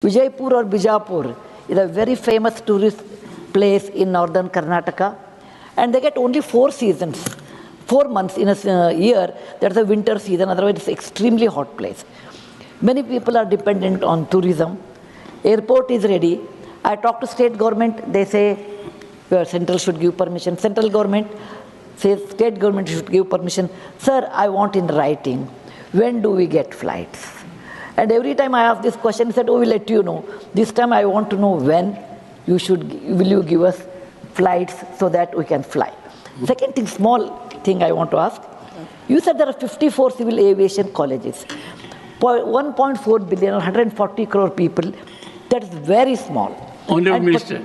Vijayapura or Bijapur is a very famous tourist place in northern Karnataka, and they get only 4 seasons, 4 months in a year. That's the winter season, otherwise it's an extremely hot place. Many people are dependent on tourism. Airport is ready. I talk to state government, they say central should give permission. Central government says state government should give permission. Sir, I want in writing. When do we get flights? And every time I ask this question, he said, oh, we'll let you know. This time I want to know when will you give us flights so that we can fly. Second thing, small thing I want to ask. You said there are 54 civil aviation colleges. 1.4 billion or 140 crore people, that is very small. Honourable Minister.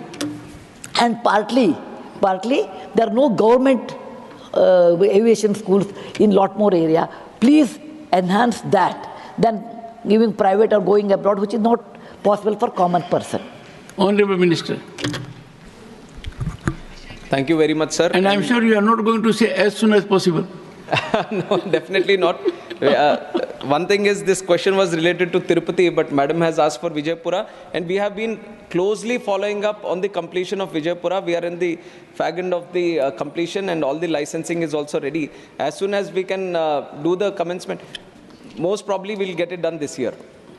And partly, there are no government aviation schools in lot more area. Please enhance that than giving private or going abroad, which is not possible for common person. Honourable Minister. Thank you very much, sir. And I'm sure you are not going to say as soon as possible. No, definitely not. One thing is, this question was related to Tirupati, but Madam has asked for Vijayapura, and we have been closely following up on the completion of Vijayapura. We are in the fag end of the completion, and all the licensing is also ready. As soon as we can do the commencement, most probably we'll get it done this year.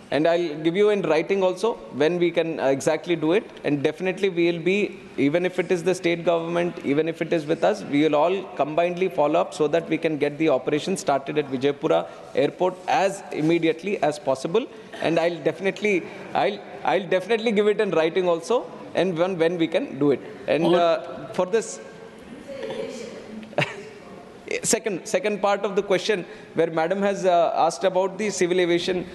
And I'll give you in writing also when we can exactly do it. And definitely we will be, even if it is the state government, even if it is with us, we will all combinedly follow up so that we can get the operation started at Vijayapura Airport as immediately as possible. And I'll definitely give it in writing also, and when we can do it. And for this second part of the question, where Madam has asked about the civil aviation,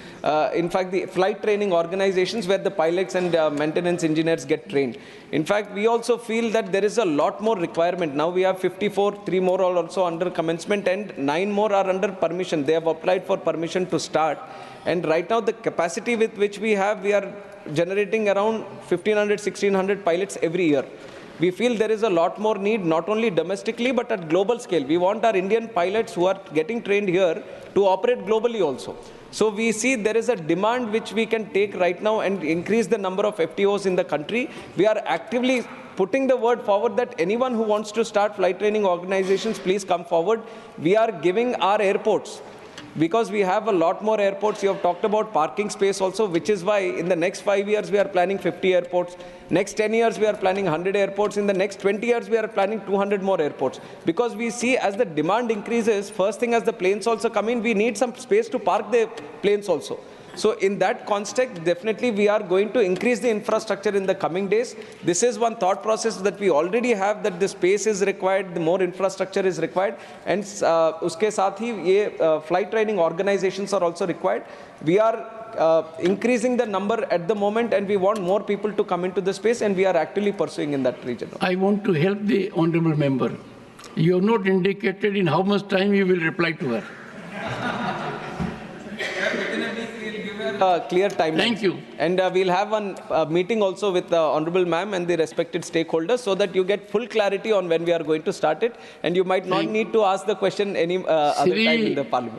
in fact, the flight training organizations where the pilots and maintenance engineers get trained. In fact, we also feel that there is a lot more requirement. Now we have 54, 3 more are also under commencement, and 9 more are under permission. They have applied for permission to start. And right now, the capacity with which we are generating around 1,500, 1,600 pilots every year. We feel there is a lot more need, not only domestically, but at global scale. We want our Indian pilots who are getting trained here to operate globally also. So we see there is a demand which we can take right now and increase the number of FTOs in the country. We are actively putting the word forward that anyone who wants to start flight training organizations, please come forward. We are giving our airports, because we have a lot more airports. You have talked about parking space also, which is why in the next 5 years we are planning 50 airports. Next 10 years we are planning 100 airports. In the next 20 years we are planning 200 more airports. Because we see as the demand increases, first thing as the planes also come in, we need some space to park the planes also. So in that context, definitely we are going to increase the infrastructure in the coming days. This is one thought process that we already have, that the space is required, the more infrastructure is required. And uske saath hi ye flight training organizations are also required. We are increasing the number at the moment, and we want more people to come into the space, and we are actively pursuing in that region. I want to help the honourable member. You have not indicated in how much time you will reply to her. Clear timeline. Thank you. And we'll have one meeting also with the Honourable Ma'am and the respected stakeholders, so that you get full clarity on when we are going to start it, and you might not need to ask the question any other time in the Parliament.